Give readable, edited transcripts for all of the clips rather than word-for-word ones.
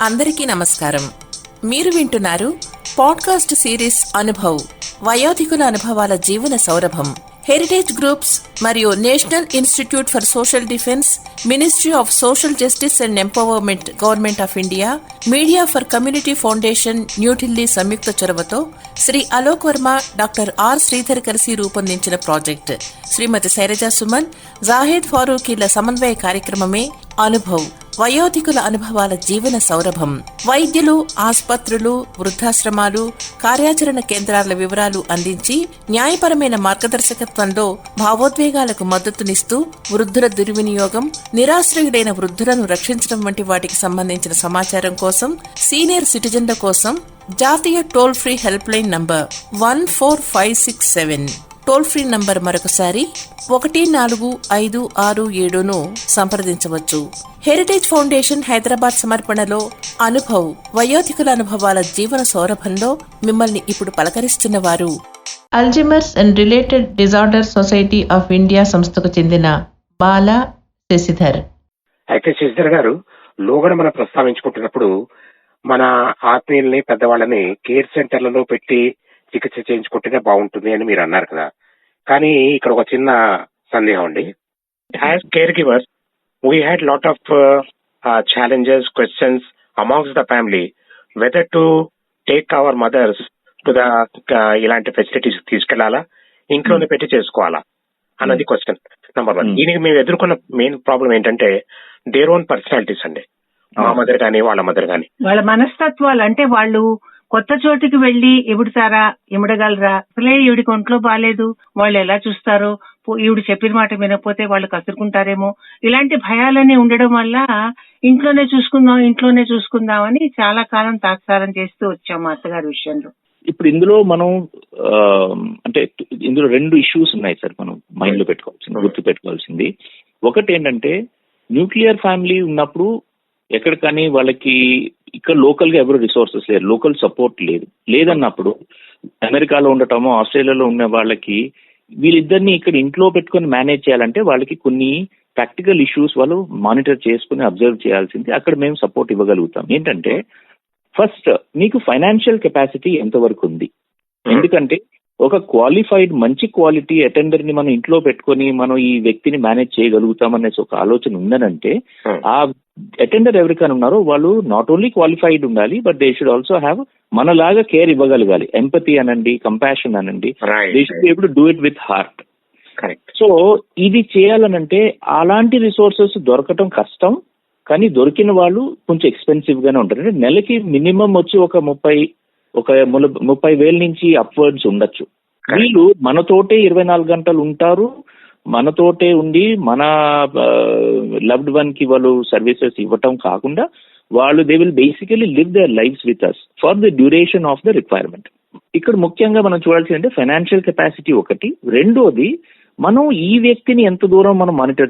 అందరికీ నమస్కారం. మీరు వింటున్నారు పాడ్కాస్ట్ సిరీస్ అనుభవ్, వయోధికుల అనుభవాల జీవన సౌరభం. హెరిటేజ్ గ్రూప్స్ మరియు national institute for social defence, ministry of social justice and empowerment, government of India, media for community foundation, New Delhi సంయుక్త చొరవతో శ్రీ అలోక్ వర్మ, డాక్టర్ ఆర్ శ్రీధర్ కలిసి రూపొందించిన ప్రాజెక్ట్ శ్రీమతి శైలజా సుమన్, జాహెద్ ఫారూఖీల సమన్వయ కార్యక్రమమే అనుభవ్, వయోధికుల అనుభవాల జీవన సౌరభం. వైద్యులు, ఆసుపత్రులు, వృద్ధాశ్రమాలు, కార్యాచరణ కేంద్రాల వివరాలు అందించి న్యాయపరమైన మార్గదర్శకత్వంలో భావోద్వేగాలకు మద్దతునిస్తూ వృద్ధుల దుర్వినియోగం, నిరాశ్రయుడైన వృద్ధులను రక్షించడం వంటి వాటికి సంబంధించిన సమాచారం కోసం సీనియర్ సిటిజన్ల కోసం జాతీయ toll free help line number 14567, toll free number మరొకసారి 1456 సంప్రదించవచ్చు. హెరిటేజ్ ఫౌండేషన్ హైదరాబాద్ సమర్పణలో అనుభవ్, వయోధికుల అనుభవాల జీవన సౌరభంలో మిమ్మల్ని ఇప్పుడు పలకరిస్తున్న వారు Alzheimer's and related disorder society of India సంస్థకు చెందిన బాలా శశిధర్. అయితే శశిధర్ గారు, లోగడ మనం ప్రస్తావించుకుంటున్నప్పుడు మన ఆత్మీయుల్ని, పెద్దవాళ్ళని కేర్ సెంటర్లలో పెట్టి చికిత్స చేయించుకుంటేనే బాగుంటుంది అని మీరు అన్నారు కదా. కానీ ఇక్కడ ఒక చిన్న సందేహం అండి. As care givers we had lot of challenges, questions amongst the family whether to take our mothers to the ఇలాంటి ఫెసిలిటీస్ తీసుకెళ్లాలా, ఇంట్లోనే పెట్టి చేసుకోవాలా అన్నది క్వశ్చన్ నెంబర్ 1. దీనికి మేము ఎదుర్కొన్న మెయిన్ ప్రాబ్లం ఏంటంటే దేర్ ఓన్ పర్సనాలిటీస్ అండి. మా మదర్ గానీ, వాళ్ళ మదర్ గానీ, వాళ్ళ మనస్తత్వాలు. అంటే వాళ్ళు కొత్త చోటికి వెళ్లి ఎముడుతారా, ఎముడగలరా, అసలే ఈవిడికి ఒంట్లో బాగాలేదు, వాళ్ళు ఎలా చూస్తారో, ఈవిడ చెప్పిన మాట వినకపోతే వాళ్ళు కసురుకుంటారేమో, ఇలాంటి భయాలన్నీ ఉండడం వల్ల ఇంట్లోనే చూసుకుందాం అని చాలా కాలం తాత్సారం చేస్తూ వచ్చాం మా అత్తగారి విషయంలో. ఇప్పుడు ఇందులో మనం అంటే ఇందులో 2 ఇష్యూస్ ఉన్నాయి సార్, మనం మైండ్ లో గుర్తు పెట్టుకోవాల్సింది. ఒకటి ఏంటంటే న్యూక్లియర్ ఫ్యామిలీ ఉన్నప్పుడు ఎక్కడ కానీ వాళ్ళకి ఇక్కడ లోకల్ గా ఎవరు రిసోర్సెస్ లేరు, లోకల్ సపోర్ట్ లేదన్నప్పుడు అమెరికాలో ఉండటమో ఆస్ట్రేలియాలో ఉన్న వాళ్ళకి వీళ్ళిద్దరిని ఇక్కడ ఇంట్లో పెట్టుకుని మేనేజ్ చేయాలంటే వాళ్ళకి కొన్ని ప్రాక్టికల్ ఇష్యూస్ వాళ్ళు మానిటర్ చేసుకుని అబ్జర్వ్ చేయాల్సింది. అక్కడ మేము సపోర్ట్ ఇవ్వగలుగుతాం. ఏంటంటే ఫస్ట్ మీకు ఫైనాన్షియల్ కెపాసిటీ ఎంతవరకు ఉంది, ఎందుకంటే ఒక క్వాలిఫైడ్ మంచి క్వాలిటీ అటెండర్ ని మనం ఇంట్లో పెట్టుకుని మనం ఈ వ్యక్తిని మేనేజ్ చేయగలుగుతామనేసి ఒక ఆలోచన ఉందనంటే ఆ అటెండర్ ఎవరికైనా ఉన్నారో వాళ్ళు నాట్ ఓన్లీ క్వాలిఫైడ్ ఉండాలి, but they should also have మనలాగా కేర్ ఇవ్వగలగాలి. ఎంపతి అనండి, కంపాషన్ అనండి, they should be able to do it with heart. So ఇది చేయాలనంటే అలాంటి రిసోర్సెస్ దొరకటం కష్టం, కానీ దొరికిన వాళ్ళు కొంచెం ఎక్స్పెన్సివ్ గానే ఉంటారు. అంటే నెలకి మినిమం వచ్చి ఒక 30,000 నుంచి అప్వర్డ్స్ ఉండొచ్చు. వీళ్ళు మనతోటే 24 గంటలు ఉంటారు, మనతోటే ఉండి మన లవ్డ్ వన్ కి వాళ్ళు సర్వీసెస్ ఇవ్వటం కాకుండా వాళ్ళు they will basically live their lives with us for the duration of the requirement. ఇక్కడ ముఖ్యంగా మనం చూడాల్సింది అంటే ఫైనాన్షియల్ కెపాసిటీ ఒకటి. రెండోది, మనం ఈ వ్యక్తిని ఎంత దూరం మనం మానిటర్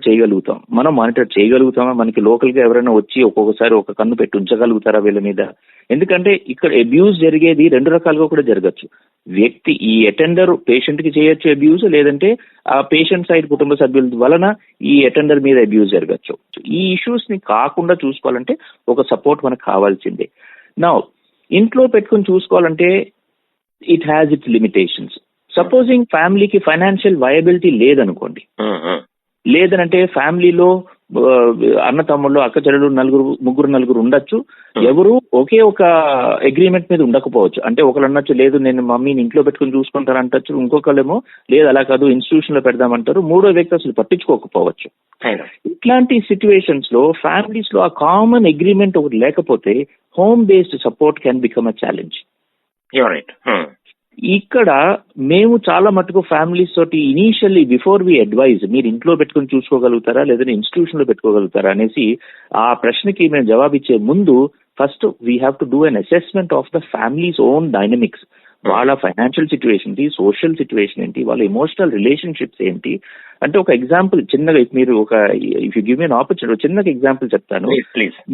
చేయగలుగుతామా, మనకి లోకల్ గా ఎవరైనా వచ్చి ఒక్కొక్కసారి ఒక కన్ను పెట్టి ఉంచగలుగుతారా వీళ్ళ మీద. ఎందుకంటే ఇక్కడ అబ్యూజ్ జరిగేది 2 రకాలుగా కూడా జరగచ్చు. వ్యక్తి, ఈ అటెండర్ పేషెంట్ కి చేయొచ్చు అబ్యూజ్, లేదంటే ఆ పేషెంట్ సైడ్ కుటుంబ సభ్యుల వలన ఈ అటెండర్ మీద అబ్యూజ్ జరగచ్చు. ఈ ఇష్యూస్ ని కాకుండా చూసుకోవాలంటే ఒక సపోర్ట్ మనకు కావాల్సిందే. నా ఇంట్లో పెట్టుకుని చూసుకోవాలంటే it has its limitations. Supposing ఫ్యామిలీకి ఫైనాన్షియల్ వయబిలిటీ లేదనంటే ఫ్యామిలీలో అన్న తమ్ముళ్ళు, అక్క చెల్లెలు ముగ్గురు ఉండొచ్చు. ఎవరు ఒకే ఒక అగ్రిమెంట్ మీద ఉండకపోవచ్చు. అంటే ఒకళ్ళు అనొచ్చు, లేదు నేను మమ్మీని ఇంట్లో పెట్టుకుని చూసుకుంటాను అంటచ్చు, ఇంకొకళ్ళేమో లేదు అలా కాదు ఇన్స్టిట్యూషన్ లో పెడదామంటారు, మూడో వ్యక్తి అసలు పట్టించుకోకపోవచ్చు. ఇట్లాంటి సిచ్యువేషన్స్ లో ఫ్యామిలీస్ లో ఆ కామన్ అగ్రిమెంట్ ఒకటి లేకపోతే home based support can become a challenge. ఇక్కడ మేము చాలా మటుకు ఫ్యామిలీస్ తోటి ఇనీషియల్లీ బిఫోర్ వి అడ్వైజ్ మీరు ఇంట్లో పెట్టుకుని చూసుకోగలుగుతారా లేదంటే ఇన్స్టిట్యూషన్ లో పెట్టుకోగలుగుతారా అనేసి ఆ ప్రశ్నకి మేము జవాబిచ్చే ముందు first we have to do an assessment of the families own dynamics. వాళ్ళ ఫైనాన్షియల్ సిచ్యువేషన్ ఏంటి, సోషల్ సిచ్యువేషన్ ఏంటి, వాళ్ళ ఎమోషనల్ రిలేషన్షిప్స్ ఏంటి. అంటే ఒక ఎగ్జాంపుల్ చిన్నగా, మీరు if you give me an opportunity చిన్నగా ఎగ్జాంపుల్ చెప్తాను.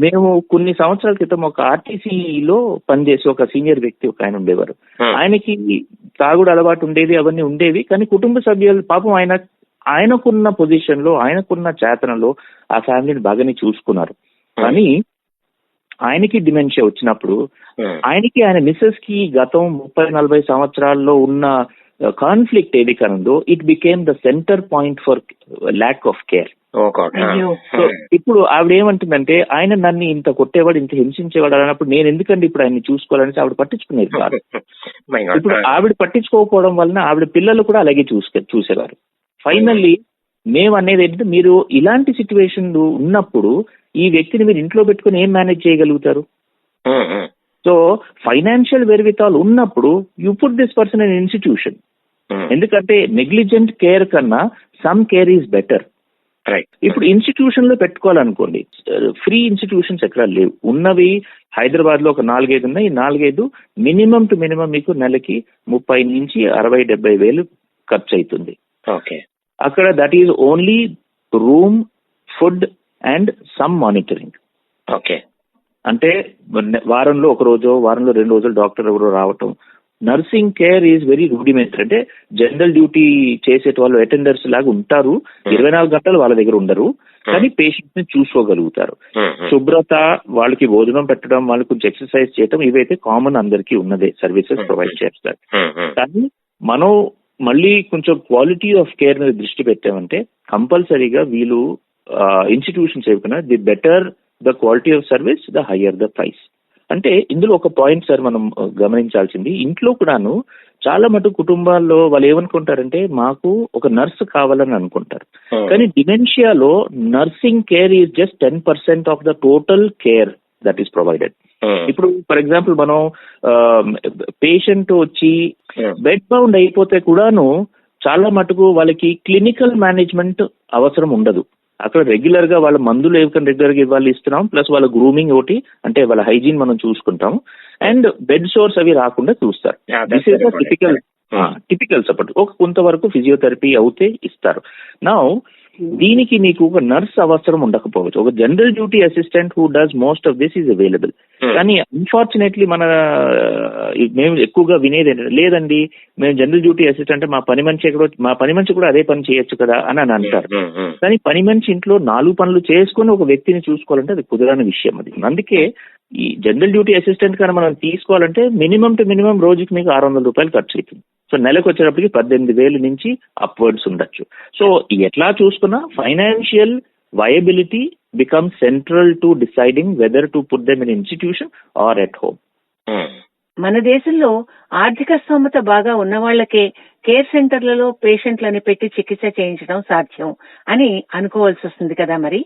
మేము కొన్ని సంవత్సరాల క్రితం ఒక ఆర్టీసీలో పనిచేసి ఒక సీనియర్ వ్యక్తి ఒక ఆయన ఉండేవారు. ఆయనకి తాగుడు అలవాటు ఉండేది, అవన్నీ ఉండేవి. కానీ కుటుంబ సభ్యులు పాపం ఆయనకున్న పొజిషన్ లో, ఆయనకున్న చేతనలో ఆ ఫ్యామిలీని బాగానే చూసుకున్నారు. కానీ ఆయనకి డిమెన్షియా వచ్చినప్పుడు ఆయనకి ఆయన మిస్సెస్ కి గతం 30-40 సంవత్సరాల్లో ఉన్న కాన్ఫ్లిక్ట్ ఏది కనుందో it became the centre point for lack of care. So ఇప్పుడు ఆవిడ ఏమంటుందంటే ఆయన నన్ను ఇంత కొట్టేవాడు, ఇంత హింసించేవాడు అన్నప్పుడు నేను ఎందుకండి ఇప్పుడు ఆయన్ని చూసుకోవాలని ఆవిడ పట్టించుకునేది కాదు. ఇప్పుడు ఆవిడ పట్టించుకోకపోవడం వలన ఆవిడ పిల్లలు కూడా అలాగే చూసేవారు. ఫైనల్లీ మేము అనేది ఏంటంటే మీరు ఇలాంటి సిచ్యువేషన్ ఉన్నప్పుడు ఈ వ్యక్తిని మీరు ఇంట్లో పెట్టుకుని ఏం మేనేజ్ చేయగలుగుతారు? సో ఫైనాన్షియల్ వెరివితాలు ఉన్నప్పుడు you put this person in institution. ఎందుకంటే నెగ్లిజెంట్ కేర్ కన్నా సమ్ కేర్ ఈజ్ బెటర్. ఇప్పుడు ఇన్స్టిట్యూషన్ లో పెట్టుకోవాలనుకోండి, ఫ్రీ ఇన్స్టిట్యూషన్స్ ఎక్కడ లేవు. ఉన్నవి హైదరాబాద్ లో ఒక 4-5 ఉన్నాయి. 4-5 మినిమం టు మినిమం మీకు నెలకి 30,000 నుంచి 60,000-70,000 ఖర్చు అవుతుంది. అక్కడ that is only room, food and some monitoring. అంటే వారంలో ఒక రోజు, వారంలో 2 రోజులు డాక్టర్ ఎవరో రావటం. Nursing care is very rudimentary. అంటే జనరల్ డ్యూటీ చేసే వాళ్ళు అటెండర్స్ లాగా ఉంటారు, 24 గంటలు వాళ్ళ దగ్గర ఉండరు, కానీ పేషెంట్స్ ని చూసుకోగలుగుతారు. శుభ్రత, వాళ్ళకి భోజనం పెట్టడం, వాళ్ళకి కొంచెం ఎక్సర్సైజ్ చేయడం, ఇవైతే కామన్ అందరికీ ఉన్నదే సర్వీసెస్ ప్రొవైడ్ చేస్తారు. కానీ మనం మళ్ళీ కొంచెం క్వాలిటీ ఆఫ్ కేర్ మీద దృష్టి పెట్టామంటే కంపల్సరీగా వీళ్ళు ఇన్స్టిట్యూషన్స్ ఏవైనా the better the quality of service, the higher the price. అంటే ఇందులో ఒక పాయింట్ సార్ మనం గమనించాల్సింది, ఇంట్లో కూడాను చాలా మటుకు కుటుంబాల్లో వాళ్ళు ఏమనుకుంటారంటే మాకు ఒక నర్స్ కావాలని అనుకుంటారు. కానీ డిమెన్షియాలో nursing care is just 10% of the total care that is provided. ఇప్పుడు ఫర్ ఎగ్జాంపుల్ మనం పేషెంట్ వచ్చి బెడ్ బౌండ్ అయిపోతే కూడాను చాలా మటుకు వాళ్ళకి క్లినికల్ మేనేజ్మెంట్ అవసరం ఉండదు. అక్కడ రెగ్యులర్ గా వాళ్ళ మందులు ఏవైనా రెగ్యులర్ గా ఇవ్వాలి ఇస్తున్నాం, ప్లస్ వాళ్ళ గ్రూమింగ్ ఒకటి, అంటే వాళ్ళ హైజీన్ మనం చూసుకుంటాం, అండ్ బెడ్ సోర్స్ అవి రాకుండా చూస్తారు. This is typical support. కొంతవరకు ఫిజియోథెరపీ అవుతే ఇస్తారు. నా దీనికి మీకు ఒక నర్స్ అవసరం ఉండకపోవచ్చు. ఒక general duty assistant who does most of this is available. కానీ అన్ఫార్చునేట్లీ మేము ఎక్కువగా వినేది ఏంటంటే లేదండి మేము జనరల్ డ్యూటీ అసిస్టెంట్ మా పని మనిషి కూడా అదే పని చేయొచ్చు కదా అని అంటారు. కానీ పని మనిషి ఇంట్లో 4 పనులు చేసుకుని ఒక వ్యక్తిని చూసుకోవాలంటే అది కుదరని విషయం. అది అందుకే ఈ జనరల్ డ్యూటీ అసిస్టెంట్ కానీ మనం తీసుకోవాలంటే మినిమం టు మినిమం రోజుకి మీకు 600 రూపాయలు ఖర్చు అవుతుంది. సో నెలకు వచ్చేటప్పటికి 18,000 నుంచి అప్వర్డ్స్ ఉండొచ్చు. సో ఎట్లా చూసుకున్నా financial viability becomes central to deciding whether to put them in institution or at home. మన దేశంలో ఆర్థిక స్తోమత బాగా ఉన్న వాళ్లకే కేర్ సెంటర్లలో పేషెంట్లని పెట్టి చికిత్స చేయించడం సాధ్యం అని అనుకోవాల్సి వస్తుంది కదా మరి.